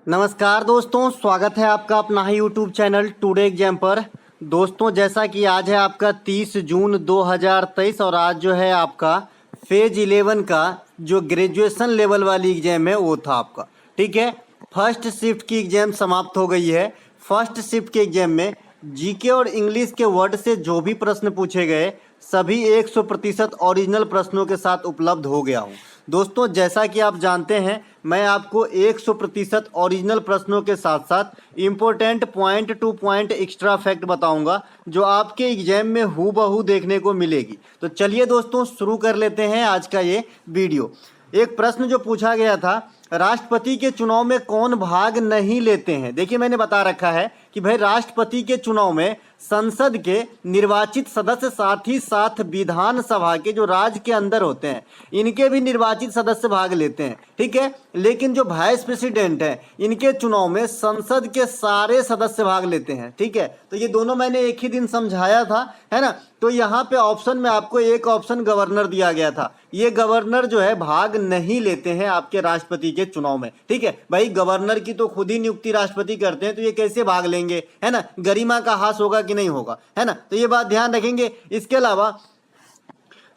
नमस्कार दोस्तों, स्वागत है आपका अपना ही यूट्यूब चैनल टुडे एग्जाम पर। दोस्तों, जैसा कि आज है आपका 30 जून 2023 और आज जो है आपका फेज 11 का जो ग्रेजुएशन लेवल वाली एग्जाम है वो था आपका। ठीक है, फर्स्ट शिफ्ट की एग्जाम समाप्त हो गई है। फर्स्ट शिफ्ट के एग्जाम में जीके और इंग्लिश के वर्ड से जो भी प्रश्न पूछे गए सभी 100% ओरिजिनल प्रश्नों के साथ उपलब्ध हो गया हूँ। दोस्तों, जैसा कि आप जानते हैं, मैं आपको 100% ओरिजिनल प्रश्नों के साथ साथ important point two point extra fact बताऊंगा जो आपके एग्जाम में हूबहू देखने को मिलेगी। तो चलिए दोस्तों, शुरू कर लेते हैं आज का ये वीडियो। एक प्रश्न जो पूछा गया था, राष्ट्रपति के चुनाव में कौन भाग नहीं लेते हैं। देखिए, मैंने बता रखा है कि भाई राष्ट्रपति के चुनाव में संसद के निर्वाचित सदस्य साथ ही साथ विधानसभा के जो राज्य के अंदर होते हैं इनके भी निर्वाचित सदस्य भाग लेते हैं। ठीक है, लेकिन जो वाइस प्रेसिडेंट है इनके चुनाव में संसद के सारे सदस्य भाग लेते हैं। ठीक है, तो ये दोनों मैंने एक ही दिन समझाया था, है ना। तो यहाँ पे ऑप्शन में आपको एक ऑप्शन गवर्नर दिया गया था। ये गवर्नर जो है भाग नहीं लेते हैं आपके राष्ट्रपति के चुनाव में। ठीक है भाई, गवर्नर की तो खुद ही नियुक्ति राष्ट्रपति करते हैं, तो ये कैसे भाग लेंगे, है ना। गरिमा का ह्रास होगा कि नहीं होगा, है ना। तो ये बात ध्यान रखेंगे। इसके अलावा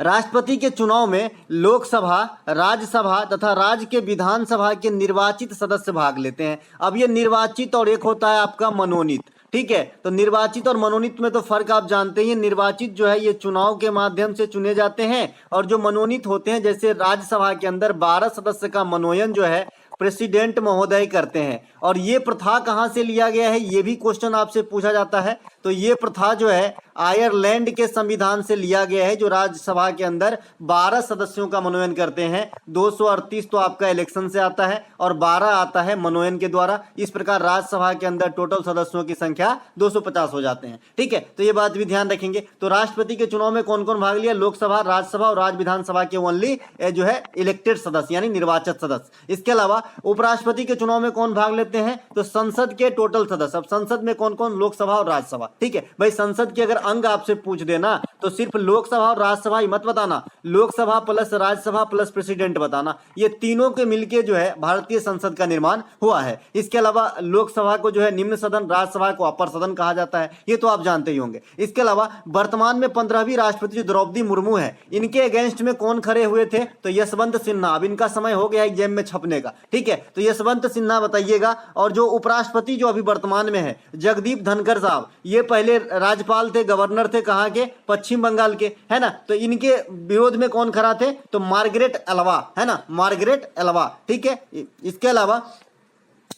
राष्ट्रपति के चुनाव में लोकसभा, राज्यसभा तथा राज्य के विधानसभा के निर्वाचित सदस्य भाग लेते हैं। अब ये निर्वाचित और एक होता है आपका मनोनीत। ठीक है, तो निर्वाचित और मनोनीत में तो फर्क आप जानते ही। निर्वाचित जो है ये चुनाव के माध्यम से चुने जाते हैं और जो मनोनीत होते हैं, जैसे राज्यसभा के अंदर 12 सदस्य का मनोनयन जो है प्रेसिडेंट महोदय करते हैं। और ये प्रथा कहाँ से लिया गया है, ये भी क्वेश्चन आपसे पूछा जाता है। तो ये प्रथा जो है आयरलैंड के संविधान से लिया गया है, जो राज्यसभा के अंदर 12 सदस्यों का मनोनयन करते हैं। 238 तो आपका इलेक्शन से आता है और 12 आता है मनोनयन के द्वारा। इस प्रकार राज्यसभा के अंदर टोटल सदस्यों की संख्या 250 हो जाते हैं। ठीक है, तो ये बात भी ध्यान रखेंगे। तो राष्ट्रपति के चुनाव में कौन कौन भाग लिया, लोकसभा, राज्यसभा और राज्य विधानसभा के ओनली जो है इलेक्टेड सदस्य यानी निर्वाचित सदस्य। इसके अलावा उपराष्ट्रपति के चुनाव में कौन भाग लेते हैं, तो संसद के टोटल सदस्य। अब संसद में कौन कौन, लोकसभा और राज्यसभा। ठीक है भाई, संसद के अगर अंग आपसे पूछ देना तो सिर्फ लोकसभा और राज्यसभा ही मत बताना, Lok Sabha plus Rajya Sabha plus president बताना। ये तीनों के मिलके जो है भारतीय संसद का निर्माण हुआ है। इसके अलावा लोकसभा को जो है निम्न सदन, राज्यसभा को अपर सदन कहा जाता है, ये तो आप जानते ही होंगे। इसके अलावा वर्तमान में 15वीं राष्ट्रपति जो द्रौपदी मुर्मू है, इनके अगेंस्ट में कौन खड़े हुए थे, तो यशवंत सिन्हा। अब इनका समय हो गया एग्जाम में छपने का। ठीक है, तो यशवंत सिन्हा बताइएगा। और जो उपराष्ट्रपति जो अभी वर्तमान में है, जगदीप धनखड़ साहब, ये पहले राज्यपाल थे, गवर्नर थे, कहाँ के, पश्चिम बंगाल के, है ना। तो इनके विरोध में कौन खड़ा थे, तो मार्गरेट एल्वा, है ना, मार्गरेट एल्वा। ठीक है, इसके अलावा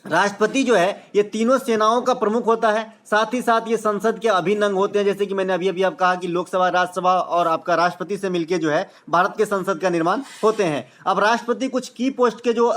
राष्ट्रपति जो है ये तीनों सेनाओं का प्रमुख होता है, साथ ही साथ ये संसद के अभिन्न अंग होते हैं। जैसे कि मैंने अभी अभी आप कहा कि लोकसभा, राज्यसभा और आपका राष्ट्रपति से मिलके जो है भारत के संसद का निर्माण होते हैं। अब राष्ट्रपति कुछ की पोस्ट के जो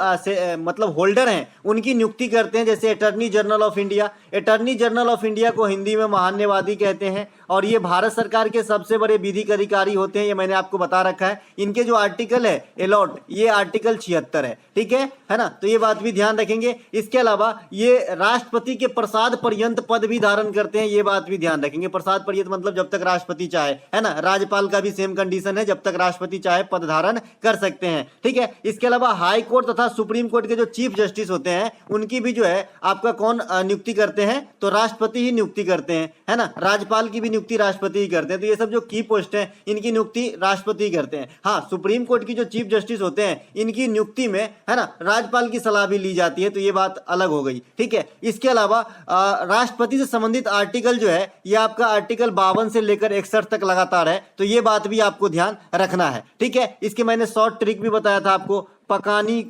मतलब होल्डर हैं उनकी नियुक्ति करते हैं, जैसे attorney general of India. Attorney general of India को हिंदी में महान्यायवादी कहते हैं और ये भारत सरकार के सबसे बड़े विधिक अधिकारी होते हैं, ये मैंने आपको बता रखा है। इनके जो आर्टिकल है अलॉट, ये आर्टिकल 76 है। ठीक है ना, तो ये बात भी ध्यान रखेंगे। इसके अलावा ये राष्ट्रपति के प्रसाद पर्यंत पद भी धारण करते हैं, ये बात भी ध्यान रखेंगे। प्रसाद पर्यंत मतलब जब तक राष्ट्रपति चाहे, है ना। राज्यपाल का भी सेम कंडीशन है, जब तक राष्ट्रपति चाहे पद धारण कर सकते हैं। ठीक है, इसके अलावा हाई कोर्ट तथा सुप्रीम कोर्ट के जो चीफ जस्टिस होते हैं उनकी भी जो है आपका कौन नियुक्ति करते हैं, तो राष्ट्रपति ही नियुक्ति करते हैं, है ना। राज्यपाल की भी नियुक्ति राष्ट्रपति ही करते हैं। तो ये सब जो की पोस्ट है इनकी नियुक्ति राष्ट्रपति ही करते हैं। हाँ, सुप्रीम कोर्ट की जो चीफ जस्टिस होते हैं इनकी नियुक्ति में, है ना, राज्यपाल की सलाह भी ली जाती है। तो ये बात अलग हो गई। ठीक है, इसके अलावा राष्ट्रपति से संबंधित आर्टिकल जो है ये आपका आर्टिकल 52 से लेकर 61 तक लगातार है। तो ये बात भी आपको ध्यान रखना है। ठीक है, इसके मैंने शॉर्ट ट्रिक भी बताया था आपको, पकानी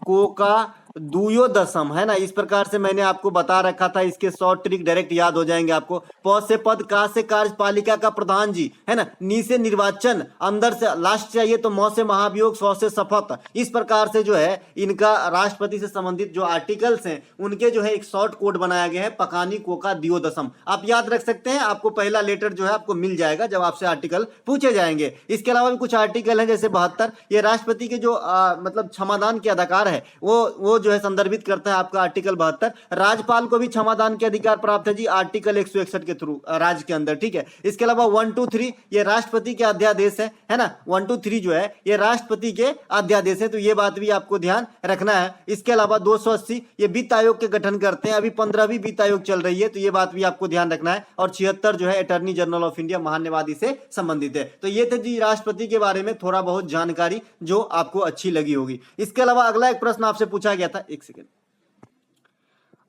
कोका दुयो दशम, है ना। इस प्रकार से मैंने आपको बता रखा था। इसके शॉर्ट ट्रिक डायरेक्ट याद हो जाएंगे आपको। प से पद, का से कार्यपालिका का प्रधान जी, है ना, नी से निर्वाचन, अंदर से लास्ट चाहिए तो म से महाभियोग, स से शपथ। इस प्रकार से जो है इनका राष्ट्रपति से संबंधित जो आर्टिकल्स हैं उनके जो है एक शॉर्ट कोड बनाया गया है, पकानी कोका दियो दशम। आप याद रख सकते हैं, आपको पहला लेटर जो है आपको मिल जाएगा जब आपसे आर्टिकल पूछे जाएंगे। इसके अलावा भी कुछ आर्टिकल है, जैसे 72, ये राष्ट्रपति के जो मतलब क्षमादान के अधिकार है वो जो है संदर्भित करता है आपका आर्टिकल 72। राज्यपाल को भी क्षमादान के अधिकार प्राप्त है जी आर्टिकल 161 के थ्रू राज्य के अंदर, ठीक है। इसके अलावा 1, 2, 3 ये राष्ट्रपति के अध्यादेश है ना, 1, 2, 3 जो है ये राष्ट्रपति के अध्यादेश है, तो ये बात भी आपको ध्यान रखना है। इसके अलावा 280 ये वित्त आयोग के गठन करते हैं, अभी 15वीं वित्त आयोग चल रही है, तो ये बात भी आपको ध्यान रखना है। और 76 जो है अटॉर्नी जनरल ऑफ इंडिया महान्यायवादी से संबंधित है। तो ये थे जी राष्ट्रपति के बारे में थोड़ा बहुत जानकारी जो आपको अच्छी लगी होगी। इसके अलावा अगला एक प्रश्न आपसे पूछा गया था, एक सेकेंड,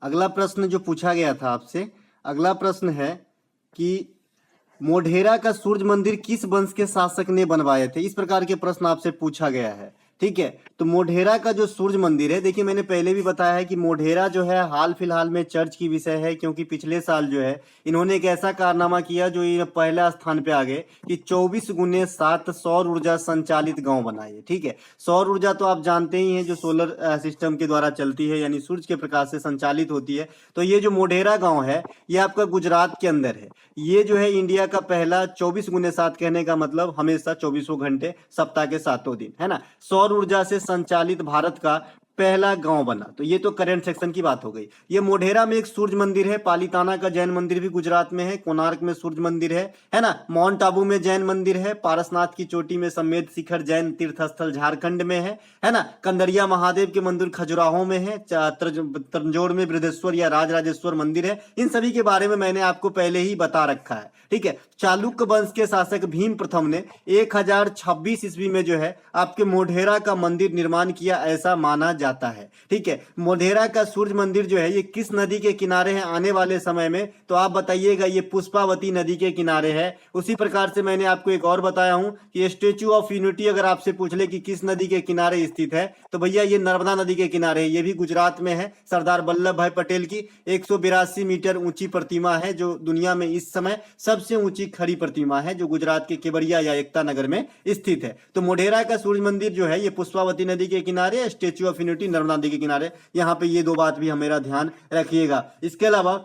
अगला प्रश्न जो पूछा गया था आपसे, अगला प्रश्न है कि मोढेरा का सूर्य मंदिर किस वंश के शासक ने बनवाए थे, इस प्रकार के प्रश्न आपसे पूछा गया है, ठीक है। तो मोढेरा का जो सूर्य मंदिर है, देखिए मैंने पहले भी बताया है कि मोढेरा जो है हाल फिलहाल में चर्च की विषय है, क्योंकि पिछले साल जो है इन्होंने एक ऐसा कारनामा किया जो ये पहला स्थान पे आ गए कि 24x7 सौर ऊर्जा संचालित गांव बनाए, ठीक है। सौर ऊर्जा तो आप जानते ही हैं जो सोलर सिस्टम के द्वारा चलती है, यानी सूर्य के प्रकाश से संचालित होती है। तो ये जो मोढेरा गाँव है ये आपका गुजरात के अंदर है। ये जो है इंडिया का पहला 24x7 कहने का मतलब हमेशा 24 घंटे सप्ताह के 7 दिन, है ना, सौर ऊर्जा से संचालित भारत का पहला गांव बना। तो ये तो करंट सेक्शन की बात हो गई। ये मोढेरा में एक सूर्य मंदिर है, पालीताना का जैन मंदिर भी गुजरात में है, कोणार्क में सूर्य मंदिर है ना, माउंट आबू में जैन मंदिर है, पारसनाथ की चोटी में समेत शिखर जैन तीर्थ स्थल झारखंड में है ना, कंदरिया महादेव के मंदिर खजुराहो में है, तंजौर में बृहदेश्वर या राजराजेश्वर मंदिर है। इन सभी के बारे में मैंने आपको पहले ही बता रखा है, ठीक है। चालुक्य वंश के शासक भीम प्रथम ने 1026 ईस्वी में जो है आपके मोढेरा का मंदिर निर्माण किया, ऐसा माना जाता है, ठीक है। मोढेरा का सूर्य मंदिर जो है ये किस नदी के किनारे है आने वाले समय में, तो आप बताइएगा, ये पुष्पावती नदी के किनारे है। उसी प्रकार से मैंने आपको एक और बताया हूं कि स्टेच्यू ऑफ यूनिटी अगर आपसे पूछ ले कि किस नदी के किनारे स्थित है, तो भैया ये नर्मदा नदी के किनारे है, ये भी गुजरात में है। सरदार वल्लभ भाई पटेल की 182 मीटर ऊंची प्रतिमा है, जो दुनिया में इस समय सबसे ऊंची खड़ी प्रतिमा है, जो गुजरात के केवड़िया या एकता नगर में स्थित है। तो मोढेरा का सूर्य मंदिर जो है ये पुष्पावती नदी के किनारे, स्टेच्यू ऑफ यूनिटी नर्मदा नदी के किनारे। यहाँ पे ये दो बात भी हमारा ध्यान रखिएगा। इसके अलावा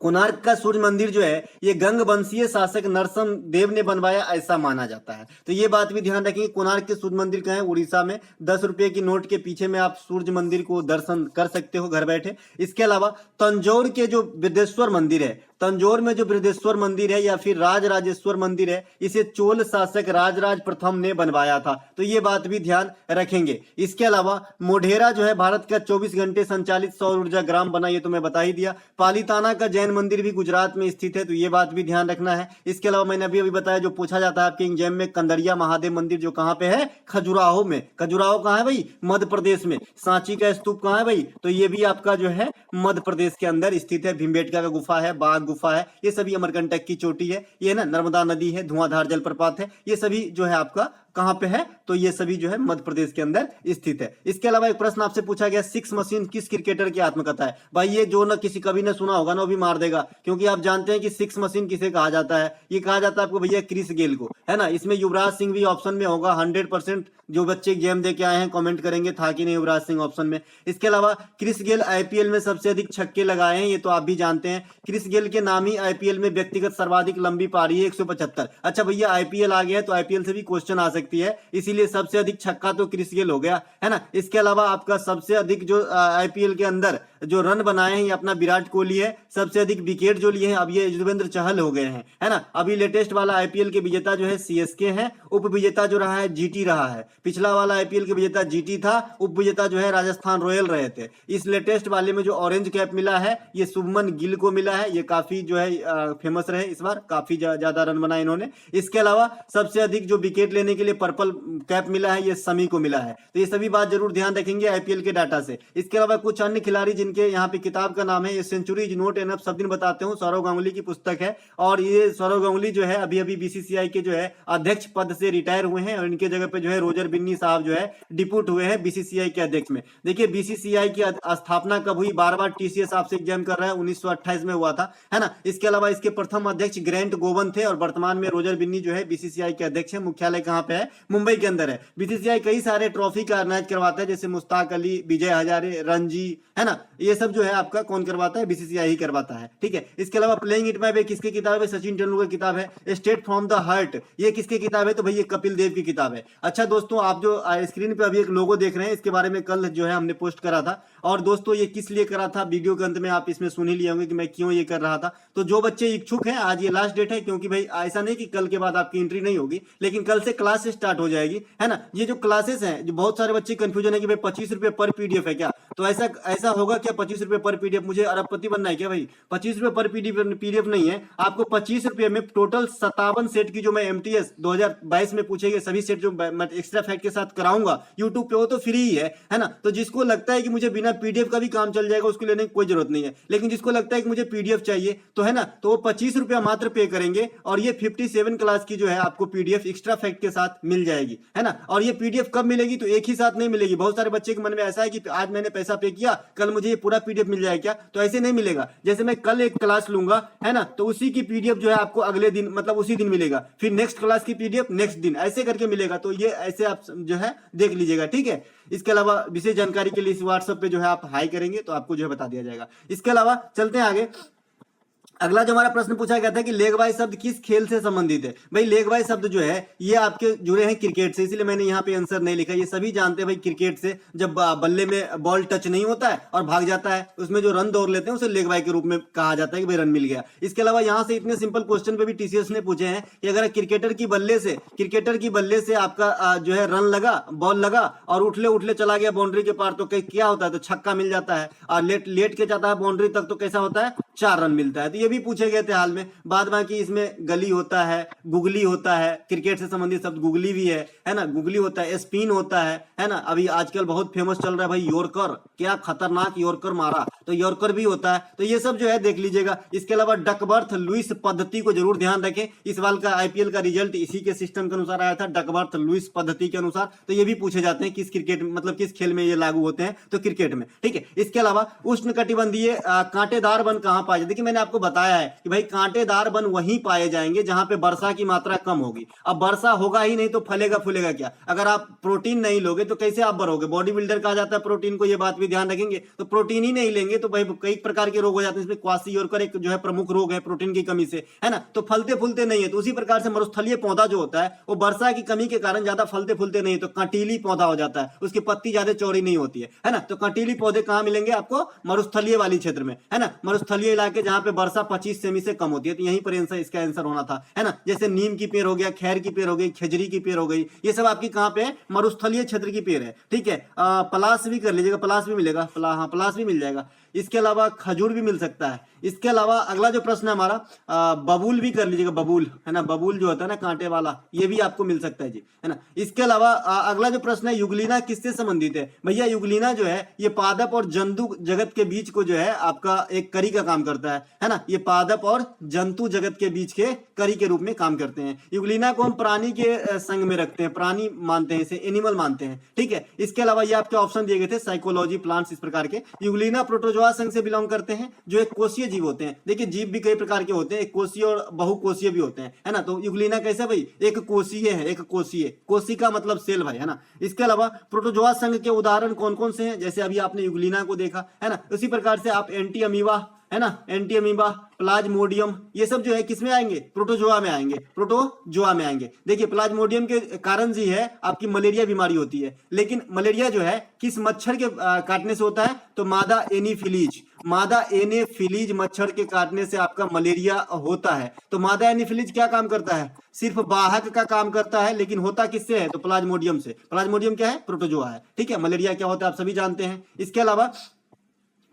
कोणार्क का सूर्य मंदिर जो है ये गंग वंशीय शासक नरसिम्हा देव ने बनवाया, ऐसा माना जाता है। तो ये बात भी ध्यान रखिए। कोणार्क के सूर्य मंदिर कहाँ है? उड़ीसा में। 10 रुपए की नोट के पीछे में आप सूर्य मंदिर को दर्शन कर सकते हो घर बैठे। इसके अलावा तंजौर के जो बृहदेश्वर मंदिर है, तंजौर में जो बृहदेश्वर मंदिर है या फिर राजराजेश्वर मंदिर है, इसे चोल शासक राजराज प्रथम ने बनवाया था। तो ये बात भी ध्यान रखेंगे। इसके अलावा मोढेरा जो है भारत का 24 घंटे संचालित सौर ऊर्जा ग्राम बना, ये तो मैं बता ही दिया। पालीताना का जैन मंदिर भी गुजरात में स्थित है, तो ये बात भी ध्यान रखना है। इसके अलावा मैंने अभी बताया जो पूछा जाता है आपके एग्जाम में, कंदरिया महादेव मंदिर जो कहाँ पे है? खजुराहो में। खजुराहो कहाँ है भाई? मध्य प्रदेश में। सांची का स्तूप कहाँ है भाई? तो ये भी आपका जो है मध्य प्रदेश के अंदर स्थित है। भीमबेटका का गुफा है, बाघ गुफा है, ये सभी अमरकंटक की चोटी है, ये ना नर्मदा नदी है, धुआंधार जलप्रपात है, ये सभी जो है आपका कहां पे है? तो ये सभी जो है मध्य प्रदेश के अंदर स्थित है। इसके अलावा एक प्रश्न आपसे पूछा गया, सिक्स मशीन किस क्रिकेटर की आत्मकथा है? भाई ये जो ना किसी कभी ना सुना होगा ना वो भी मार देगा, क्योंकि आप जानते हैं कि सिक्स मशीन किसे कहा जाता है। ये कहा जाता है आपको भैया क्रिस गेल को, है ना। इसमें युवराज सिंह भी ऑप्शन में होगा 100%। जो बच्चे गेम दे के आए हैं कमेंट करेंगे था कि नहीं युवराज सिंह ऑप्शन में। इसके अलावा क्रिस गेल आईपीएल में सबसे अधिक छक्के लगाए हैं, ये तो आप भी जानते हैं। क्रिस गेल के नाम ही आईपीएल में व्यक्तिगत सर्वाधिक लंबी पारी है 175। अच्छा भैया आईपीएल आ गया है तो आईपीएल से भी क्वेश्चन आ सकती है, इसीलिए सबसे अधिक छक्का तो क्रिस गेल हो गया, है ना। इसके अलावा आपका सबसे अधिक जो आईपीएल के अंदर जो रन बनाए हैं ये अपना विराट कोहली है। सबसे अधिक विकेट जो लिए हैं अब ये युजवेंद्र चहल हो गए हैं, है ना। अभी लेटेस्ट वाला आईपीएल के विजेता जो है सीएसके है, उप विजेता जो रहा है जीटी रहा है। पिछला वाला आईपीएल के विजेता जीटी था, उप विजेता जो है राजस्थान रॉयल रहे थे। इस लेटेस्ट वाले में जो ऑरेंज कैप मिला है ये शुभमन गिल को मिला है, ये काफी जो है फेमस रहे इस बार, काफी ज्यादा रन बनाए इन्होंने। इसके अलावा सबसे अधिक जो विकेट लेने के लिए पर्पल कैप मिला है ये समी को मिला है। तो ये सभी बात जरूर ध्यान रखेंगे आईपीएल के डाटा से। इसके अलावा कुछ अन्य खिलाड़ी जिनके यहाँ पे किताब का नाम है ये सेंचुरीज नोट एनफ, सब दिन बताते हूँ, सौरव गांगुली की पुस्तक है। और ये सौरव गांगुली जो है अभी अभी बीसीसीआई के जो है अध्यक्ष पद से रिटायर हुए हैं और इनके जगह पे जो है रोजर बिन्नी साहब जो है डिप्यूट हुए हैं बीसीसीआई के अध्यक्ष में। देखिए बीसीसीआई की स्थापना कब हुई? बार बार टीसीएस आपसे एग्जाम कर रहा है, 1928 में हुआ था, है ना। इसके अलावा इसके प्रथम अध्यक्ष ग्रैंट गोवन थे और वर्तमान में रोजर बिन्नी जो है बीसीसीआई के अध्यक्ष है। मुख्यालय कहाँ पे है? मुंबई के अंदर है। बीसीसीआई कई सारे ट्रॉफी का ऑर्गेनाइज करवाता है, जैसे मुश्ताक अली, विजय हजारे, रणजी, है ना। ये सब जो है आपका कौन करवाता है, बीसीसीआई ही करवाता है, ठीक है। इसके अलावा प्लेइंग इट माय वे किसकी किताब है, सचिन तेंदुलकर की किताब है। स्टेट फ्रॉम द हार्ट ये किसकी किताब है, तो भाई ये कपिल देव की किताब है। अच्छा दोस्तों, आप जो स्क्रीन पे अभी एक लोगो देख रहे हैं, इसके बारे में कल जो है हमने पोस्ट करा था। और दोस्तों ये किस लिए करा था, वीडियो के अंत में आप इसमें सुन ही लिए होंगे कि मैं क्यों ये कर रहा था। तो जो बच्चे इच्छुक हैं, आज ये लास्ट डेट है, क्योंकि भाई ऐसा नहीं कि कल के बाद आपकी एंट्री नहीं होगी, लेकिन कल से क्लास स्टार्ट हो जाएगी, है ना। ये जो क्लासेस हैं, जो बहुत सारे बच्चे कंफ्यूजन है कि भाई 25 रुपए पर पीडीएफ है क्या, तो ऐसा ऐसा होगा क्या 25 रुपए पर पीडीएफ, मुझे अरबपति बनना है क्या भाई। 25 रुपए पर पीडीएफ नहीं है, आपको 25 रुपए में टोटल 57 सेट की जो मैं एमटीएस 2022 में पूछे गए सभी सेट जो मैं एक्स्ट्रा फैक्ट के साथ कराऊंगा यूट्यूब पे, वो तो फ्री ही है ना। तो जिसको लगता है कि मुझे बिना पीडीएफ का भी काम चल जाएगा, उसको लेने की कोई जरूरत नहीं है। लेकिन जिसको लगता है कि मुझे पीडीएफ चाहिए, तो है ना, तो वो 25 रुपया मात्र पे करेंगे और ये 57 क्लास की जो है आपको पीडीएफ एक्स्ट्रा फैक्ट के साथ मिल जाएगी, है ना। और ये पीडीएफ कब मिलेगी, तो एक ही साथ नहीं मिलेगी। बहुत सारे बच्चे के मन में ऐसा है कि आज मैंने पैसा पे किया, कल मुझे ये पूरा पीडीएफ मिल जाएगा क्या, तो ऐसे नहीं मिलेगा। जैसे मैं कल एक क्लास लूंगा, है ना, तो उसी की पीडीएफ जो है आपको अगले दिन मतलब उसी दिन मिलेगा, फिर नेक्स्ट क्लास की पीडीएफ नेक्स्ट दिन, ऐसे करके मिलेगा। तो ये ऐसे आप जो है देख लीजिएगा, ठीक है। इसके अलावा विशेष जानकारी के लिए इस व्हाट्सएप पे जो है आप हाई करेंगे तो आपको जो है बता दिया जाएगा। इसके अलावा चलते हैं आगे। अगला जो हमारा प्रश्न पूछा गया था कि लेग बाय शब्द किस खेल से संबंधित है। भाई लेग बाय शब्द जो है ये आपके जुड़े हैं क्रिकेट से, इसलिए मैंने यहाँ पे आंसर नहीं लिखा। ये सभी जानते हैं भाई क्रिकेट से, जब बल्ले में बॉल टच नहीं होता है और भाग जाता है, उसमें जो रन दौड़ लेते हैं उसे लेग बाय के रूप में कहा जाता है कि भाई रन मिल गया। इसके अलावा यहाँ से इतने सिंपल क्वेश्चन पे भी टीसीएस ने पूछे हैं कि अगर क्रिकेटर की बल्ले से आपका जो है रन लगा, बॉल लगा और उठले उठले चला गया बाउंड्री के पार, तो क्या होता है, तो छक्का मिल जाता है। और लेट के जाता है बाउंड्री तक, तो कैसा होता है, 4 रन मिलता है। तो ये भी पूछे गए थे हाल में। बाद बाकी इसमें गली होता है, गुगली होता है, क्रिकेट से संबंधित शब्द गुगली भी है ना, गुगली होता है, स्पिन होता है ना। अभी आजकल बहुत फेमस चल रहा है भाई यॉर्कर, क्या खतरनाक यॉर्कर मारा, तो यॉर्कर भी होता है। तो ये सब जो है देख लीजिएगा। इसके अलावा डकबर्थ लुइस पद्धति को जरूर ध्यान रखें। इस बार का आईपीएल का रिजल्ट इसी के सिस्टम के अनुसार आया था, डकबर्थ लुइस पद्धति के अनुसार। तो ये भी पूछे जाते हैं किस क्रिकेट मतलब किस खेल में ये लागू होते हैं, तो क्रिकेट में, ठीक है। इसके अलावा उष्णकटिबंधीय कांटेदार वन कहां पाए, देखिए मैंने आपको बताया है कि भाई कांटेदार वन वहीं पाए जाएंगे जहां पे वर्षा की मात्रा कम होगी। अब वर्षा होगा ही नहीं तो फलेगा फूलेगा क्या। अगर आप प्रोटीन नहीं लोगे तो कैसे आप बढ़ोगे। बॉडी बिल्डर कहा जाता है प्रोटीन को, ये बात भी ध्यान रखेंगे। तो प्रोटीन ही नहीं लेंगे तो भाई कई प्रकार के रोग हो जाते हैं, इसमें क्वासियोरकर एक जो है प्रमुख रोग है प्रोटीन की कमी से, है ना। तो फलते फूलते नहीं है। तो उसी प्रकार से मरुस्थलीय पौधा जो होता है वो वर्षा की कमी के कारण ज्यादा फलते फूलते नहीं है, तो कंटीली पौधा हो जाता है, उसकी पत्ती ज्यादा चौड़ी नहीं होती है ना। तो कंटीली पौधे कहां मिलेंगे आपको, मरुस्थलीय वाली क्षेत्र में, है ना। मरुस्थलीय इलाके जहां पे वर्षा 25 सेमी से कम होती है, तो यहीं पर इसका आंसर होना था, है ना। जैसे नीम की पेड़ हो गया, खैर की पेड़ हो गई, खजरी की पेड़ हो गई, ये सब आपकी कहां पे है, मरुस्थलीय क्षेत्र की पेड़ है, ठीक है। पलास भी कर लीजिएगा, पलास भी मिलेगा, पलास भी मिल जाएगा। इसके अलावा खजूर भी मिल सकता है। इसके अलावा अगला जो प्रश्न है हमारा बबूल भी कर लीजिएगा, बबूल, है ना, बबूल जो होता है ना कांटे वाला, ये भी आपको मिल सकता है जी, है ना। इसके अलावा अगला जो प्रश्न है युगलीना किससे संबंधित है। भैया युगलीना जो है ये पादप और जंतु जगत के बीच को जो है आपका एक कड़ी का काम करता है ना। ये पादप और जंतु जगत के बीच के कड़ी के रूप में काम करते हैं। युगलीना को हम प्राणी के संग में रखते हैं, प्राणी मानते हैं इसे, एनिमल मानते हैं, ठीक है। इसके अलावा ये आपके ऑप्शन दिए गए थे साइकोलॉजी प्लांट्स इस प्रकार के। युगलीना प्रोटोजोआ संघ से बिलोंग करते हैं, जो एक कोषीय जीव होते हैं। देखिए जीव भी कई प्रकार के होते हैं, एक कोषीय और बहुकोषीय भी होते हैं, है ना। तो युगलीना कैसे भाई, एक कोषीय है, एक कोषीय, कोशिका मतलब सेल भाई, है ना। इसके अलावा प्रोटोजोआ संघ के उदाहरण कौन कौन से हैं, जैसे अभी आपने युगलीना को देखा, है ना। उसी प्रकार से आप एंटी अमीबा, है ना, एंटी अमीबा, प्लाज्मोडियम, ये सब जो है किसमें आएंगे, प्रोटोजोआ में आएंगे, प्रोटोजोआ में आएंगे। देखिए प्लाज्मोडियम के कारण जी है आपकी मलेरिया बीमारी होती है, लेकिन मलेरिया जो है किस मच्छर के काटने से होता है, तो मादा एनीफिलीज, मादा एनीफिलीज मच्छर के काटने से आपका मलेरिया होता है। तो मादा एनीफिलीज क्या काम करता है, सिर्फ वाहक का काम करता है, लेकिन होता किससे है, तो प्लाज्मोडियम से। प्लाज्मोडियम क्या है, प्रोटोजोआ है, ठीक है। मलेरिया क्या होता है आप सभी जानते हैं। इसके अलावा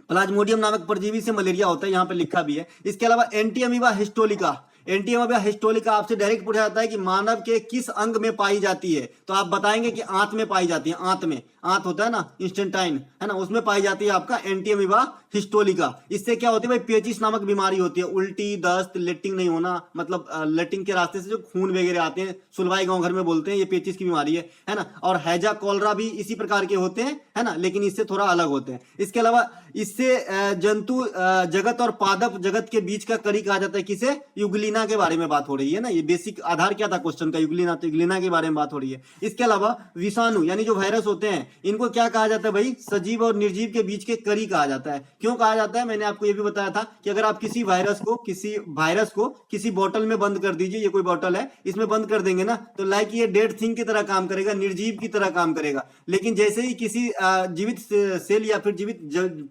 प्लाज्मोडियम नामक परजीवी से मलेरिया होता है, यहाँ पे लिखा भी है। इसके अलावा anti amoeba histolytica, anti amoeba histolytica आपसे डायरेक्ट पूछा जाता है कि मानव के किस अंग में पाई जाती है, तो आप बताएंगे कि आंत में पाई जाती है, आंत में, आंत होता है ना इंस्टेंटाइन, है ना, उसमें पाई जाती है आपका एंटी अमीबा हिस्टोलिका। इससे क्या होती है भाई, पेचिस नामक बीमारी होती है, उल्टी, दस्त, लेटिंग नहीं होना, मतलब लेटिंग के रास्ते से जो खून वगैरह आते हैं, सुलवाई गांव घर में बोलते हैं, ये पेचिस की बीमारी है ना। और हैजा कॉलरा भी इसी प्रकार के होते हैं, है ना, लेकिन इससे थोड़ा अलग होते हैं। इसके अलावा इससे जंतु जगत और पादप जगत के बीच का कड़ी कहा जाता है। किसे? युगलिना के बारे में बात हो रही है ना, ये बेसिक आधार क्या था क्वेश्चन का, युगलिना, तो युगलिना के बारे में बात हो रही है। इसके अलावा विषाणु यानी जो वायरस होते हैं, इनको क्या कहा जाता है भाई? सजीव और निर्जीव के बीच के कड़ी कहा जाता है। क्यों कहा जाता है? मैंने आपको ये भी बताया था कि अगर आप किसी वायरस को किसी बोतल में बंद कर दीजिए, ये कोई बोतल है, इसमें बंद कर देंगे ना, तो लाइक ये डेड थिंग की तरह काम करेगा, निर्जीव की तरह काम करेगा। लेकिन जैसे ही किसी जीवित सेल या फिर जीवित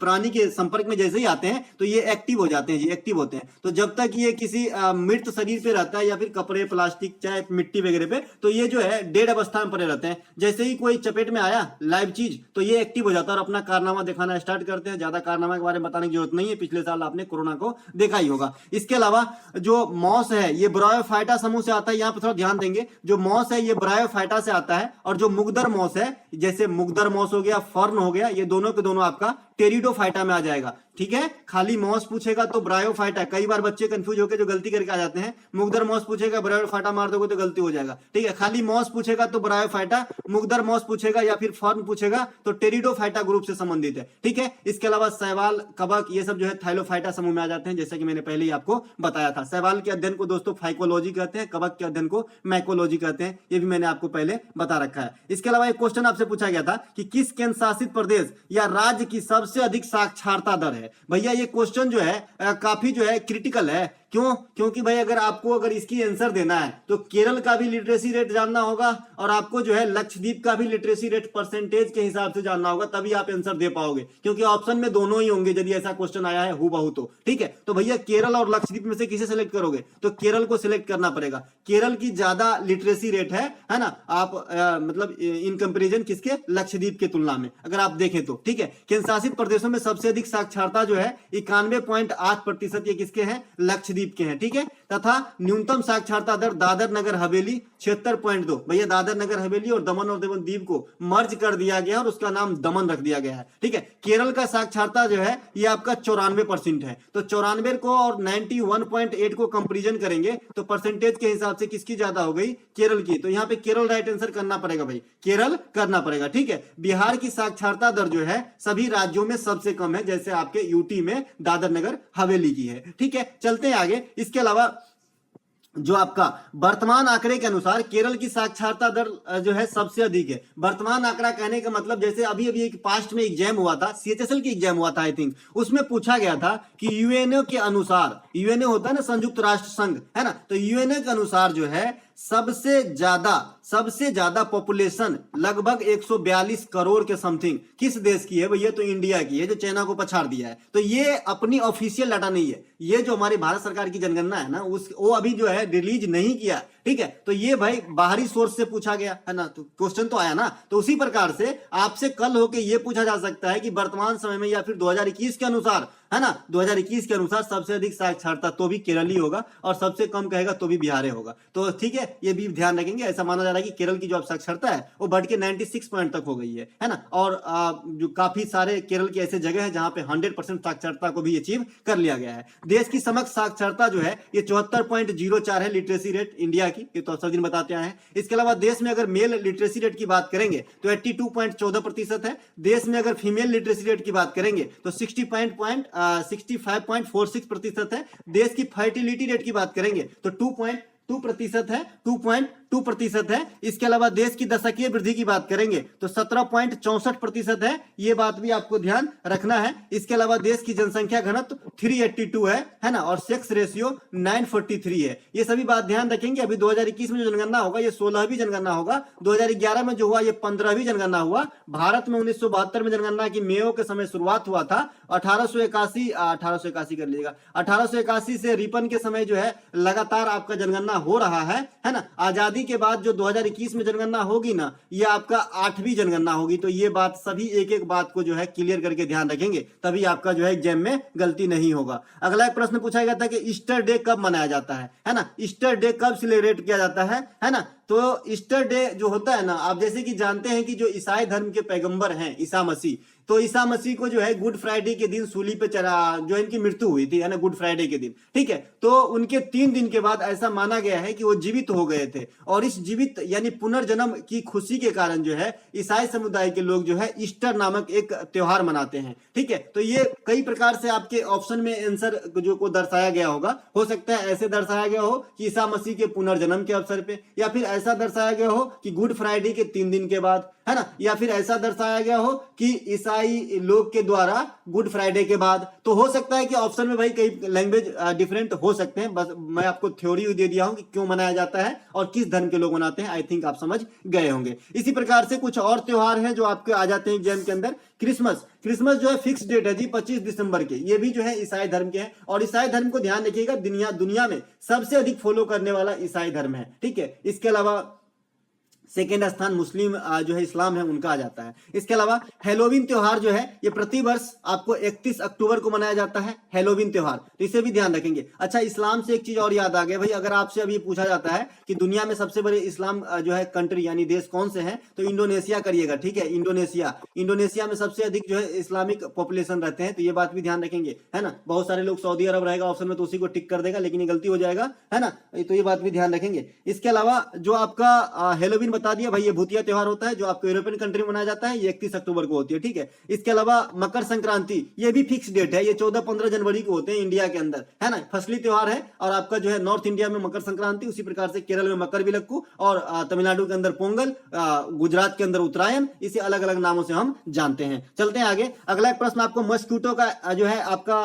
प्राणी के संपर्क में जैसे ही आते हैं तो ये एक्टिव हो जाते हैं जी, एक्टिव होते हैं। तो जब तक ये किसी मृत शरीर पे रहता है या फिर कपड़े, प्लास्टिक, चाहे मिट्टी वगैरह पे, तो ये जो है डेड अवस्था में पड़े रहते हैं। जैसे ही कोई चपेट में आया लाइव चीज, तो ये एक्टिव हो जाता है और अपना कारनामा दिखाना स्टार्ट करते हैं। ज्यादा कारनामा के बारे में बताने की जरूरत नहीं है, पिछले साल आपने कोरोना को देखा ही होगा। इसके अलावा जो मॉस है ये ब्रायोफाइटा समूह से आता है, यहाँ पे थोड़ा ध्यान देंगे। जो मॉस है ये ब्रायोफाइटा से आता है, और जो मुगदर मॉस है, जैसे मुगदर मॉस हो गया, फर्न हो गया, ये दोनों के दोनों आपका टेरिडोफाइटा में आ जाएगा। ठीक है, खाली मॉस पूछेगा तो ब्रायोफाइटा। कई बार बच्चे कंफ्यूज होकर जो गलती करके आ जाते हैं, मुगदर मॉस पूछेगा, ब्रायोफाइटा मार दोगे तो गलती हो जाएगा। ठीक है, खाली मॉस पूछेगा तो ब्रायोफाइटा, मुगदर मॉस पूछेगा या फिर फर्न पूछेगा तो टेरिडोफाइटा ग्रुप से संबंधित है। ठीक है, इसके अलावा शैवाल, कवक, ये सब जो है थाइलोफाइटा समूह में आ जाते हैं, जैसा कि मैंने पहले ही आपको बताया था। शैवाल के अध्ययन को दोस्तों फाइकोलॉजी कहते हैं, कवक के अध्ययन को मैकोलॉजी कहते हैं, ये भी मैंने आपको पहले बता रखा है। इसके अलावा एक क्वेश्चन आपसे पूछा गया था कि किस केंद्र शासित प्रदेश या राज्य की सबसे अधिक साक्षरता दर है? भैया ये क्वेश्चन जो है काफी जो है क्रिटिकल है। क्यों? क्योंकि भाई अगर इसकी आंसर देना है तो केरल का भी लिटरेसी रेट जानना होगा, और आपको जो है लक्षद्वीप का भी लिटरेसी रेट परसेंटेज के हिसाब से जानना होगा, तभी आप आंसर दे पाओगे, क्योंकि ऑप्शन में दोनों ही होंगे यदि ऐसा क्वेश्चन आया है हूबहू तो। ठीक है, तो भैया केरल और लक्षद्वीप में से किसे सिलेक्ट करोगे? तो केरल को सिलेक्ट करना पड़ेगा। केरल की ज्यादा लिटरेसी रेट है ना, आप मतलब इन कंपेरिजन किसके? लक्षद्वीप के तुलना में अगर आप देखें तो। ठीक है, केंद्र शासित प्रदेशों में सबसे अधिक साक्षरता जो है 91.8% ये किसके हैं? लक्षद्वीप के हैं। ठीक है, तथा न्यूनतम साक्षरता दर दादर नगर हवेली 76.2। भैया दादर नगर हवेली और दमन और दीव को मर्ज कर दिया गया और उसका नाम दमन रख दिया गया है। ठीक है, केरल का साक्षरता जो है ये आपका 94% है। तो 94 को और 91.8 को कंपेरिजन करेंगे तो परसेंटेज के हिसाब से किसकी ज्यादा हो गई? केरल की। तो यहाँ पे केरल राइट आंसर करना पड़ेगा भाई, केरल करना पड़ेगा। ठीक है, बिहार की साक्षरता दर जो है सभी राज्यों में सबसे कम है, जैसे आपके यूटी में दादर नगर हवेली की है। ठीक है, चलते हैं आगे। इसके अलावा जो आपका वर्तमान आंकड़े के अनुसार केरल की साक्षरता दर जो है सबसे अधिक है। वर्तमान आंकड़ा कहने का मतलब जैसे अभी एक पास्ट में एग्जाम हुआ था, सीएचएसएल की एग्जाम हुआ था आई थिंक, उसमें पूछा गया था कि यूएनओ के अनुसार, यूएनओ होता है ना संयुक्त राष्ट्र संघ, है ना, तो यूएनओ के अनुसार जो है सबसे ज्यादा पॉपुलेशन लगभग 142 करोड़ के समथिंग किस देश की है भैया? तो इंडिया की है, जो चाइना को पछाड़ दिया है। तो ये अपनी ऑफिशियल डाटा नहीं है, ये जो हमारी भारत सरकार की जनगणना है ना, वो अभी जो है रिलीज नहीं किया। ठीक है, तो ये भाई बाहरी सोर्स से पूछा गया है ना, तो क्वेश्चन तो आया ना। तो उसी प्रकार से आपसे कल होके ये पूछा जा सकता है कि वर्तमान समय में या फिर 2021 के अनुसार, है ना, 2021 के अनुसार सबसे अधिक साक्षरता तो भी केरल ही होगा, और सबसे कम कहेगा तो भी बिहार होगा। तो ठीक है, ये भी ध्यान रखेंगे। ऐसा माना जा रहा है कि केरल की जो साक्षरता है वो बढ़ के 96 पॉइंट तक हो गई है ना, और जो काफी सारे केरल के ऐसे जगह है जहां पे 100% साक्षरता को भी अचीव कर लिया गया है। देश की समग्र साक्षरता जो है ये 74.04 है लिटरेसी रेट इंडिया की, ये तो सब दिन बताते आए हैं। इसके अलावा देश में अगर मेल लिटरेसी रेट की बात करेंगे तो 82.14% है। देश में अगर फीमेल लिटरेसी रेट की बात करेंगे तो 65.46% है। देश की फर्टिलिटी रेट की बात करेंगे तो 2.2% है, 2.2% है। इसके अलावा देश की दशकीय वृद्धि की बात करेंगे तो 17.64% है, ये बात भी आपको ध्यान रखना है। इसके अलावा देश की जनसंख्या घनत्व 382 है ना, और सेक्स रेशियो 943 है। ये सभी बात ध्यान रखेंगे। अभी 2021 में जो जनगणना होगा ये 16वीं जनगणना होगा, 2011 में जो हुआ ये 15वीं जनगणना हुआ। भारत में 1972 में जनगणना की मेयो के समय शुरुआत हुआ था। 1881 कर लीजिएगा, 1881 से रिपन के समय जो है लगातार आपका जनगणना हो रहा है ना। आजादी के बाद जो 2021 में जनगणना होगी ना, ये आपका 8वीं जनगणना होगी। तो ये बात सभी एक एक बात को जो है क्लियर करके ध्यान रखेंगे, तभी आपका जो है एग्जाम में गलती नहीं होगा। अगला एक प्रश्न पूछा गया था कि ईस्टर डे कब मनाया जाता है ना, ईस्टर डे कब सेलिब्रेट किया जाता है ना। तो ईस्टर डे जो होता है ना, आप जैसे कि जानते हैं कि जो ईसाई धर्म के पैगंबर हैं ईसा मसीह, तो ईसा मसीह को जो है गुड फ्राइडे के दिन सूली पे चढ़ा, जो इनकी मृत्यु हुई थी, है ना, गुड फ्राइडे के दिन, ठीक है। तो उनके 3 दिन के बाद ऐसा माना गया है कि वो जीवित हो गए थे, और इस जीवित यानी पुनर्जन्म की खुशी के कारण जो है ईसाई समुदाय के लोग जो है ईस्टर नामक एक त्योहार मनाते हैं, ठीक है। तो ये कई प्रकार से आपके ऑप्शन में आंसर जो को दर्शाया गया होगा, हो सकता है ऐसे दर्शाया गया हो कि ईसा मसीह के पुनर्जन्म के अवसर पे, या फिर ऐसा दर्शाया गया हो कि गुड फ्राइडे के 3 दिन के बाद, है ना, या फिर ऐसा दर्शाया गया हो कि ईसाई लोग के द्वारा गुड फ्राइडे के बाद। तो हो सकता है कि ऑप्शन में भाई कई लैंग्वेज डिफरेंट हो सकते हैं, बस मैं आपको थ्योरी दे दिया हूं कि क्यों मनाया जाता है और किस धर्म के लोग मनाते हैं। आई थिंक आप समझ गए होंगे। इसी प्रकार से कुछ और त्योहार हैं जो आपके आ जाते हैं एग्जाम के अंदर। क्रिसमस जो है फिक्स डेट है जी 25 दिसंबर के, ये भी जो है ईसाई धर्म के हैं, और ईसाई धर्म को ध्यान रखिएगा दुनिया में सबसे अधिक फॉलो करने वाला ईसाई धर्म है, ठीक है। इसके अलावा सेकेंड स्थान मुस्लिम जो है इस्लाम है उनका आ जाता है। इसके अलावा हेलोवीन त्योहार जो है ये प्रतिवर्ष आपको 31 अक्टूबर को मनाया जाता है, हेलोवीन त्योहार, तो इसे भी ध्यान रखेंगे। अच्छा, इस्लाम से एक चीज और याद आ गया भाई, अगर आपसे अभी पूछा जाता है कि दुनिया में सबसे बड़े इस्लाम जो है कंट्री यानी देश कौन से हैं, तो इंडोनेशिया करिएगा, ठीक है। इंडोनेशिया में सबसे अधिक जो है इस्लामिक पॉपुलेशन रहते हैं, तो ये बात भी ध्यान रखेंगे, है ना। बहुत सारे लोग सऊदी अरब रहेगा ऑप्शन में तो उसी को टिक कर देगा, लेकिन ये गलती हो जाएगा, है ना, तो ये बात भी ध्यान रखेंगे। इसके अलावा जो आपका हेलोवीन बता दिया भाई, ये भूतिया त्योहार होता है जो आपको यूरोपियन कंट्री में मनाया जाता है, ये 31 अक्टूबर को होती है, ठीक है। इसके अलावा मकर संक्रांति, ये भी फिक्स डेट है, ये 14-15 जनवरी को होते हैं इंडिया के अंदर, है ना, फसली त्योहार है। और आपका जो है नॉर्थ इंडिया में मकर संक्रांति, उसी प्रकार से केरल में मकर विलक्कू, और तमिलनाडु के अंदर पोंगल, गुजरात के अंदर उत्तरायण, इसे अलग अलग नामों से हम जानते हैं। चलते हैं आगे। अगला एक प्रश्न आपको मस्क्यूटो का जो है आपका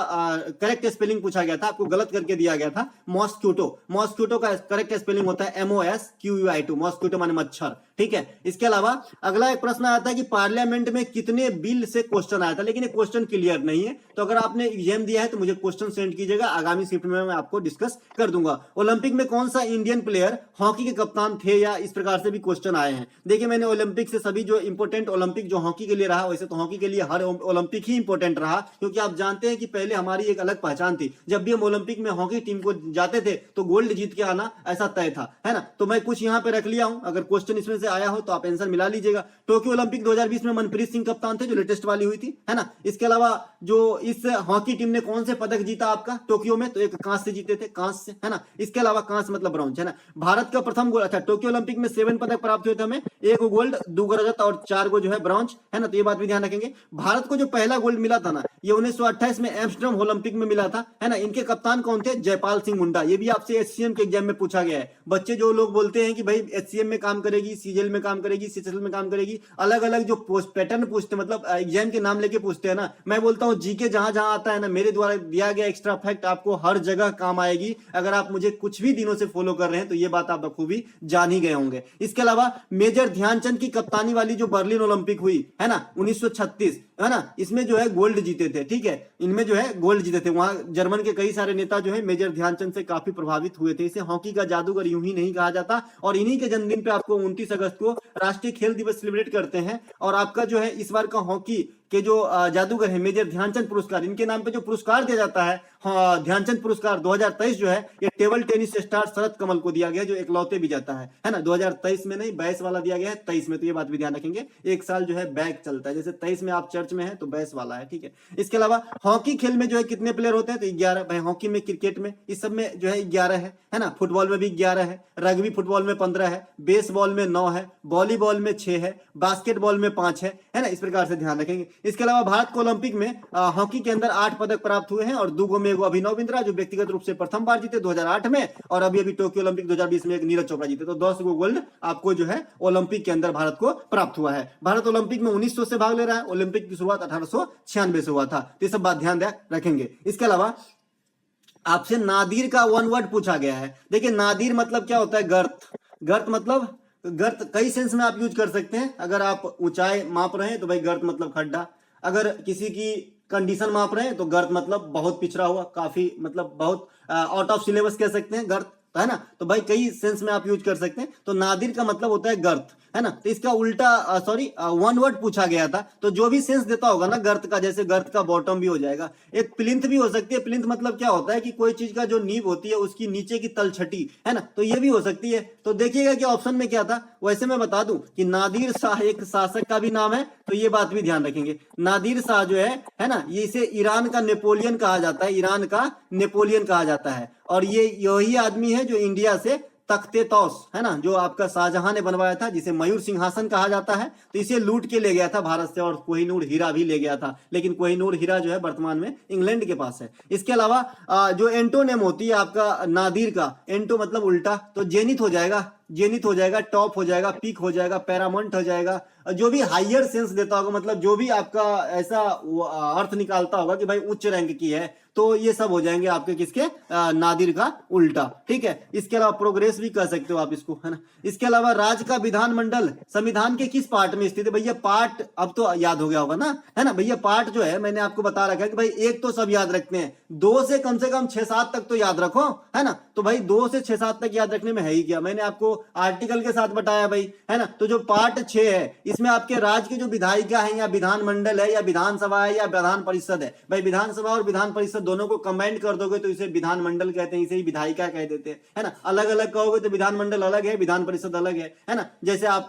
करेक्ट स्पेलिंग पूछा गया था, आपको गलत करके दिया गया था। मॉस्क्यूटो का करेक्ट स्पेलिंग होता है MOSQUITO, मॉस्क्यूटो माने मच्छर, ठीक है। इसके अलावा अगला एक प्रश्न आता है कि पार्लियामेंट में कितने बिल से क्वेश्चन आया था, लेकिन ये क्वेश्चन क्लियर नहीं है, तो अगर आपने एग्जाम दिया है तो मुझे क्वेश्चन सेंड कीजिएगा, आगामी शिफ्ट में मैं आपको डिस्कस कर दूंगा। ओलंपिक में कौन सा इंडियन प्लेयर हॉकी के कप्तान थे, या इस प्रकार से भी क्वेश्चन आए हैं। देखिए, मैंने ओलंपिक से सभी जो इंपोर्टेंट ओलंपिक जो हॉकी के लिए रहा, वैसे तो हॉकी के लिए हर ओलंपिक ही इंपोर्टेंट रहा, क्योंकि आप जानते हैं कि पहले हमारी एक अलग पहचान थी, जब भी हम ओलंपिक में हॉकी टीम को जाते थे तो गोल्ड जीत के आना ऐसा तय था, है ना। तो मैं कुछ यहाँ पे रख लिया हूं, अगर क्वेश्चन इसमें से आया हो तो आप आंसर मिला लीजिएगा। टोक्यो ओलंपिक 2020 में मनप्रीत सिंह कप्तान थे, जो लेटेस्ट वाली हुई थी, है ना। इसके अलावा जो इस हॉकी टीम ने कौन से पदक जीता आपका टोक्यो में, तो एक कांस्य जीते थे, कांस्य, है ना। इसके अलावा कांस्य मतलब ब्रॉन्ज, है ना। भारत का प्रथम गोल्ड, अच्छा, टोक्यो ओलंपिक में 7 पदक प्राप्त हुए थे हमें, 1 गोल्ड, 2 रजत और 4 जो है ब्रॉन्ज, है ना। तो ये बात भी ध्यान रखेंगे। भारत को जो पहला गोल्ड मिला था ना, ये 1928 में एम्स्टर्डम ओलंपिक में मिला था, है ना। इनके कप्तान कौन थे, जयपाल सिंह मुंडा। ये भी आपसे HCM के एग्जाम में पूछा गया है। बच्चे जो लोग बोलते हैं कि भाई HCM में काम करेगी, CGL में काम करेगी, CCL में काम करेगी, अलग अलग जो पैटर्न पूछते, मतलब एग्जाम के नाम लेके पूछते हैं ना, मैं बोलता हूं जीके जहां जहां आता है ना, मेरे द्वारा दिया गया एक्स्ट्रा फैक्ट आपको हर जगह काम आएगी। अगर आप मुझे कुछ भी दिनों से फॉलो कर रहे हैं तो ये बात आप बखूबी जान ही गए होंगे। इसके अलावा मेजर ध्यानचंद की कप्तानी वाली जो बर्लिन ओलंपिक हुई, है ना, 1936, है ना, इसमें जो है गोल्ड जीते थे, ठीक है। इनमें जो है गोल्ड जीते थे। वहां जर्मन के कई सारे नेता जो है मेजर ध्यानचंद से काफी प्रभावित हुए थे। इसे हॉकी का जादूगर यूं ही नहीं कहा जाता, और इन्हीं के जन्मदिन पे आपको 29 अगस्त को राष्ट्रीय खेल दिवस सेलिब्रेट करते हैं। और आपका जो है इस बार का हॉकी के जो जादूगर है मेजर ध्यानचंद पुरस्कार, इनके नाम पे जो पुरस्कार दिया जाता है, ध्यानचंद पुरस्कार 2023 जो है ये टेबल टेनिस स्टार शरद कमल को दिया गया, जो इकलौते विजेता है ना। 2023 में नहीं, 22 वाला दिया गया है, 23 में, तो ये बात भी ध्यान रखेंगे। एक साल जो है बैक चलता है, जैसे 23 में आप चर्च में है तो 22 वाला है, ठीक है। इसके अलावा हॉकी खेल में जो है कितने प्लेयर होते हैं, तो 11 भाई। हॉकी में, क्रिकेट में, इस सब में जो है 11 है ना। फुटबॉल में भी 11 है, रग्बी फुटबॉल में 15 है, बेसबॉल में 9 है, वॉलीबॉल में 6 है, बास्केटबॉल में 5 है ना। इस प्रकार से ध्यान रखेंगे। इसके अलावा भारत को ओलंपिक में हॉकी के अंदर 8 पदक प्राप्त हुए हैं, और 2 में एगो अभिनव बिंद्रा जो व्यक्तिगत रूप से प्रथम बार जीते 2008 में, और अभी टोक्यो ओलंपिक 2020 में एक नीरज चोपड़ा जीते। तो 10 गोल्ड आपको जो है ओलंपिक के अंदर भारत को प्राप्त हुआ है। भारत ओलंपिक में 1900 से भाग ले रहा है, ओलंपिक की शुरुआत 1896 से हुआ था। तो ये सब बात ध्यान रखेंगे। इसके अलावा आपसे नादिर का 1 वर्ड पूछा गया है। देखिए, नादिर मतलब क्या होता है, गर्त मतलब गर्त कई सेंस में आप यूज कर सकते हैं। अगर आप ऊंचाई माप रहे हैं तो भाई गर्त मतलब खड्डा, अगर किसी की कंडीशन माप रहे हैं तो गर्त मतलब बहुत पिछड़ा हुआ, काफी मतलब बहुत आउट ऑफ सिलेबस कह सकते हैं गर्त, तो है ना, तो भाई कई सेंस में आप यूज कर सकते हैं। तो नादिर का मतलब होता है गर्त, है ना, तो इसका उल्टा सॉरी वन वर्ड पूछा गया था, तो जो भी सेंस देता होगा ना गर्त का, जैसे गर्त का बॉटम भी हो जाएगा। एक प्लिंथ भी हो सकती है। प्लिंथ मतलब क्या होता है कि कोई चीज का जो नींव होती है उसकी नीचे की तलछटी, है ना, तो ये भी हो सकती है। तो देखिएगा कि ऑप्शन में क्या था। वैसे मैं बता दूं कि नादिर शाह एक शासक का भी नाम है, तो ये बात भी ध्यान रखेंगे। नादिर शाह जो है ना, ये इसे ईरान का नेपोलियन कहा जाता है, ईरान का नेपोलियन कहा जाता है। और ये यही आदमी है जो इंडिया से तख्ते तौस, है ना, जो आपका शाहजहां ने बनवाया था, जिसे मयूर सिंहासन कहा जाता है, तो इसे लूट के ले गया था भारत से, और कोहिनूर हीरा भी ले गया था। लेकिन कोहिनूर हीरा जो है वर्तमान में इंग्लैंड के पास है। इसके अलावा जो एंटोनेम होती है आपका नादिर का, एंटो मतलब उल्टा, तो जेनिथ हो जाएगा, जेनिथ हो जाएगा, टॉप हो जाएगा, पीक हो जाएगा, पैरामाउंट हो जाएगा। जो भी हाइयर सेंस देता होगा, मतलब जो भी आपका ऐसा अर्थ निकालता होगा कि भाई उच्च रैंक की है, तो ये सब हो जाएंगे आपके किसके, नादिर का उल्टा। ठीक है, इसके अलावा प्रोग्रेस भी कह सकते हो आप इसको, है ना। इसके अलावा राज्य का विधानमंडल संविधान के किस पार्ट में स्थित है? भैया पार्ट अब तो याद हो गया होगा ना, है ना भैया। पार्ट जो है मैंने आपको बता रखा है कि भाई एक तो सब याद रखते हैं, दो से कम 6-7 तक तो याद रखो, है ना। तो भाई 2 से 6-7 तक याद रखने में है ही क्या, मैंने आपको आर्टिकल के साथ बताया भाई, है ना। तो जो पार्ट 6 है इसमें आपके राज्य की जो विधायिका है, या विधानमंडल है, या विधानसभा है, या विधान परिषद है, भाई विधानसभा और विधान परिषद दोनों को कंबाइंड कर दोगे तो इसे विधानमंडल कहते हैं, इसे ही विधायिका कह देते हैं, है ना। अलग अलग कहोगे तो विधानमंडल अलग है, विधान परिषद अलग है ना। जैसे आप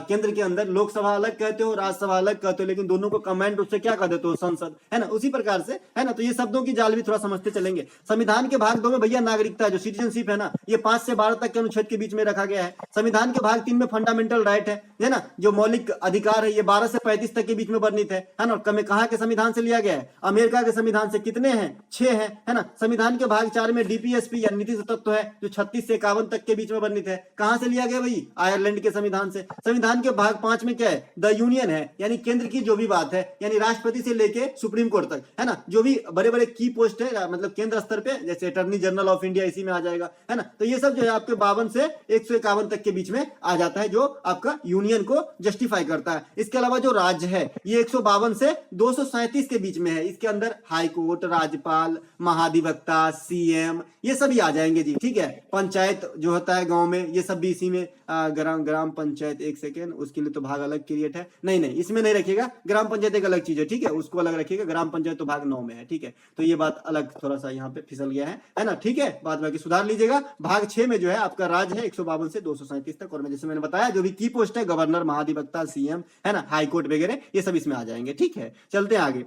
केंद्र के अंदर लोकसभा अलग कहते हो, राज्यसभा अलग कहते हो, लेकिन दोनों को कंबाइंड उससे क्या कह देते हो, संसद, है ना। उसी प्रकार से, है ना। तो ये शब्दों की जाल भी थोड़ा समझते चलेंगे। संविधान के भाग 2 में भैया नागरिकता जो सिटीजनशिप है ना, ये 5 से 12 तक के अनुच्छेद के बीच में रखा गया है। संविधान के भाग 3 में फंडामेंटल राइट है ना, जो मौलिक अधिकार है, ये 12 से 35 तक के बीच में वर्णित है ना। कहाँ के संविधान से लिया गया है? अमेरिका के संविधान से। कितने हैं? 6 है ना। संविधान के भाग 4 में डीपीएसपी या नीति तत्व है, जो 36 से 51 तक के बीच में वर्णित है। कहां से लिया गया भाई? आयरलैंड के संविधान से। संविधान के भाग 5 में क्या है? द यूनियन है, यानी केंद्र की जो भी बात है, यानी राष्ट्रपति से लेके सुप्रीम कोर्ट तक, है ना, जो भी बड़े बड़े की पोस्ट है, मतलब केंद्र स्तर पे, जैसे अटॉर्नी जनरल ऑफ इंडिया इसी में आ जाएगा, है ना। तो ये सब जो है आपके 52 से 151 तक के बीच में आ जाता है, जो आपका यूनियन को जस्टिफाई करता है। इसके अलावा जो राज्य है ये 152 से 237 के बीच में है। इसके अंदर हाई कोर्ट, राज्यपाल, महाधिवक्ता, सीएम, ये सभी आ जाएंगे जी। ठीक है, पंचायत जो होता है गांव में, ये सब भी इसी में। ग्राम पंचायत, एक सेकेंड, उसके लिए तो भाग अलग क्रिएट है, नहीं इसमें नहीं रखिएगा। ग्राम पंचायत एक अलग चीज है, ठीक है, उसको अलग रखिएगा। ग्राम पंचायत तो भाग 9 में है, ठीक है। तो ये बात अलग थोड़ा सा यहाँ पे फिसल गया है ना, ठीक है। बाद बाकी सुधार लीजिएगा। भाग 6 में जो है आपका राज्य है 152 से 237 तक, और जैसे मैंने बताया जो भी की पोस्ट है, गवर्नर, महाधिवक्ता, सीएम, है ना, हाईकोर्ट वगैरह, ये सब इसमें आ जाएंगे। ठीक है, चलते हैं आगे।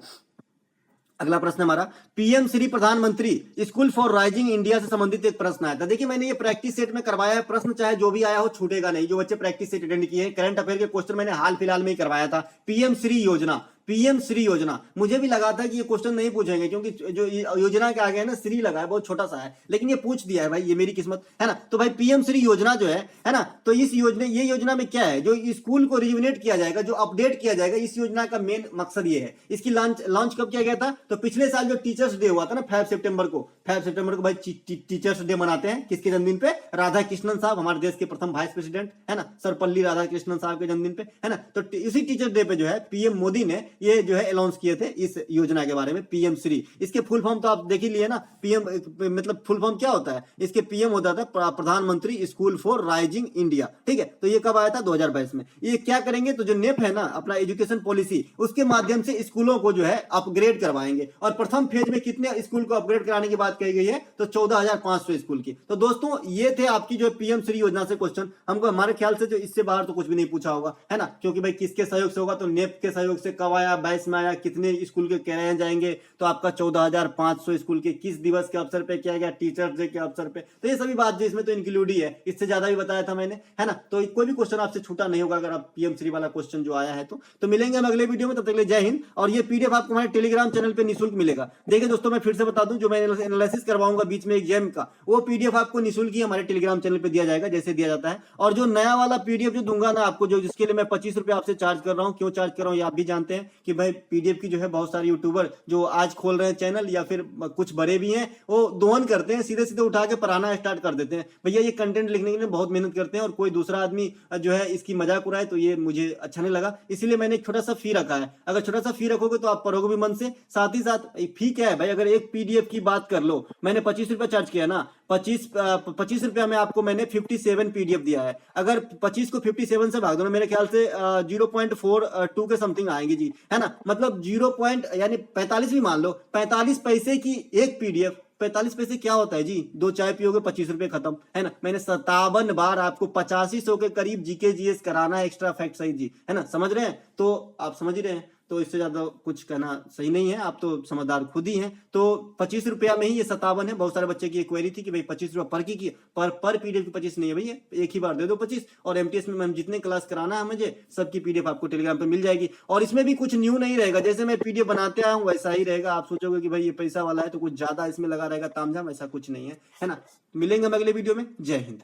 अगला प्रश्न हमारा, पीएम श्री प्रधानमंत्री स्कूल फॉर राइजिंग इंडिया से संबंधित एक प्रश्न आया था। देखिए मैंने ये प्रैक्टिस सेट में करवाया है प्रश्न, चाहे जो भी आया हो छूटेगा नहीं। जो बच्चे प्रैक्टिस सेट अटेंड किए हैं, करंट अफेयर के क्वेश्चन मैंने हाल फिलहाल में ही करवाया था। पीएम श्री योजना, पीएम श्री योजना, मुझे भी लगा था कि ये क्वेश्चन नहीं पूछेंगे, क्योंकि जो योजना के आगे है ना श्री लगा है, बहुत छोटा सा है, लेकिन ये पूछ दिया है भाई, ये मेरी किस्मत है ना। तो भाई पीएम श्री योजना जो है ना, तो इस योजना, ये योजना में क्या है, जो स्कूल को रिजुविनेट किया जाएगा, जो अपडेट किया जाएगा, इस योजना का मेन मकसद ये है। इसकी लॉन्च कब किया गया था? तो पिछले साल जो टीचर्स डे हुआ था ना, 5 सितंबर को भाई टीचर्स डे मनाते हैं। किसके जन्मदिन पे? राधा कृष्णन साहब, हमारे देश के प्रथम वाइस प्रेसिडेंट, है ना, सर्वपल्ली राधाकृष्णन साहब के जन्मदिन पे, है ना। तो इसी टीचर्स डे पे जो है पीएम मोदी ने ये जो है अनाउंस किए थे इस योजना के बारे में, पीएम श्री। इसके फुल फॉर्म तो आप देख ही लिए ना, पीएम मतलब फुल फॉर्म क्या होता है इसके? पीएम होता था प्रधानमंत्री स्कूल फॉर राइजिंग इंडिया। ठीक है, तो ये कब आया था? 2022 में। ये क्या करेंगे? तो जो नेप है ना, अपना एजुकेशन पॉलिसी, उसके माध्यम से स्कूलों को जो है अपग्रेड करवाएंगे। और प्रथम फेज में कितने स्कूल को अपग्रेड कराने की बात कही गई है? तो 14,500 स्कूल की। तो दोस्तों ये थे आपकी जो पीएम श्री योजना से क्वेश्चन। हमको हमारे ख्याल से जो इससे बाहर तो कुछ भी नहीं पूछा होगा, है ना, क्योंकि भाई किसके सहयोग से होगा? तो नेप के सहयोग से। कब आया? 22 में आया। कितने स्कूल के कराए जाएंगे? तो आपका 14,500 स्कूल के। किस दिवस के अवसर पे किया गया? टीचर्स डे के अवसर पे। तो ये सभी बात जो इसमें तो इंक्लूड ही है, इससे ज्यादा भी बताया था मैंने, है ना। तो कोई भी क्वेश्चन आपसे छूटा नहीं होगा अगर आप पीएम श्री वाला क्वेश्चन जो आया है तो मिलेंगे हम अगले वीडियो में। तब तक के लिए जय हिंद। और ये पीडीएफ आपको हमारे टेलीग्राम चैनल पे निःशुल्क मिलेगा। देखिए दोस्तों, मैं फिर से बता दूं, जो मैं एनालिसिस करवाऊंगा बीच में एग्जाम का, वो पीडीएफ आपको निःशुल्क ही हमारे टेलीग्राम चैनल पे दिया जाएगा, जैसे दिया जाता है। और जो नया वाला पीडीएफ जो दूंगा ना आपको, जो जिसके लिए मैं 25 रुपए आपसे चार्ज कर रहा हूं, क्यों चार्ज कर रहा हूं ये आप भी जानते हैं कि भाई पीडीएफ की जो है बहुत सारे यूट्यूबर जो आज खोल रहे हैं चैनल, या फिर कुछ बड़े भी हैं, वो दोहन करते हैं, सीधे सीधे उठा के पढ़ाना स्टार्ट कर देते हैं। भैया ये कंटेंट लिखने के लिए बहुत मेहनत करते हैं, और कोई दूसरा आदमी जो है इसकी मजाक उड़ाए तो ये मुझे अच्छा नहीं लगा, इसलिए मैंने एक छोटा सा फी रखा है। अगर छोटा सा फी रखोगे तो आप पढ़ोगे भी मन से। साथ ही साथ फी क्या है भाई? अगर एक पीडीएफ की बात कर लो लो, मैंने 25 रुपया चार्ज किया ना, 25 रुपया में आपको मैंने 57 पीडीएफ दिया है। अगर 25 को 57 से भाग दो ना, मेरे ख्याल से 0.42 के समथिंग आएंगे जी, है ना। मतलब 0. यानी 45 भी मान लो, 45 पैसे की एक पीडीएफ। 45 पैसे क्या होता है जी, 2 चाय पियोगे 25 रुपए खत्म, है ना। मैंने 57 बार आपको 8500 के करीब जीके जीएस कराना है, एक्स्ट्रा फैक्ट सही जी, है ना। समझ रहे हैं, तो आप समझ ही रहे हैं, तो इससे ज्यादा कुछ कहना सही नहीं है, आप तो समझदार खुद ही हैं। तो 25 रुपया में ही ये 57 है। बहुत सारे बच्चे की क्वेरी थी कि भाई 25 रुपया पर पीडीएफ की 25 नहीं है भैया, एक ही बार दे दो 25, और एमटीएस में जितने क्लास कराना है मुझे सबकी पीडीएफ आपको टेलीग्राम पे मिल जाएगी। और इसमें भी कुछ न्यू नहीं रहेगा, जैसे मैं पीडीएफ बनाते आया हूँ वैसा ही रहेगा। आप सोचोगे कि भाई ये पैसा वाला है तो कुछ ज्यादा इसमें लगा रहेगा तामझाम, ऐसा कुछ नहीं है, है ना। मिलेंगे हम अगले वीडियो में। जय हिंद।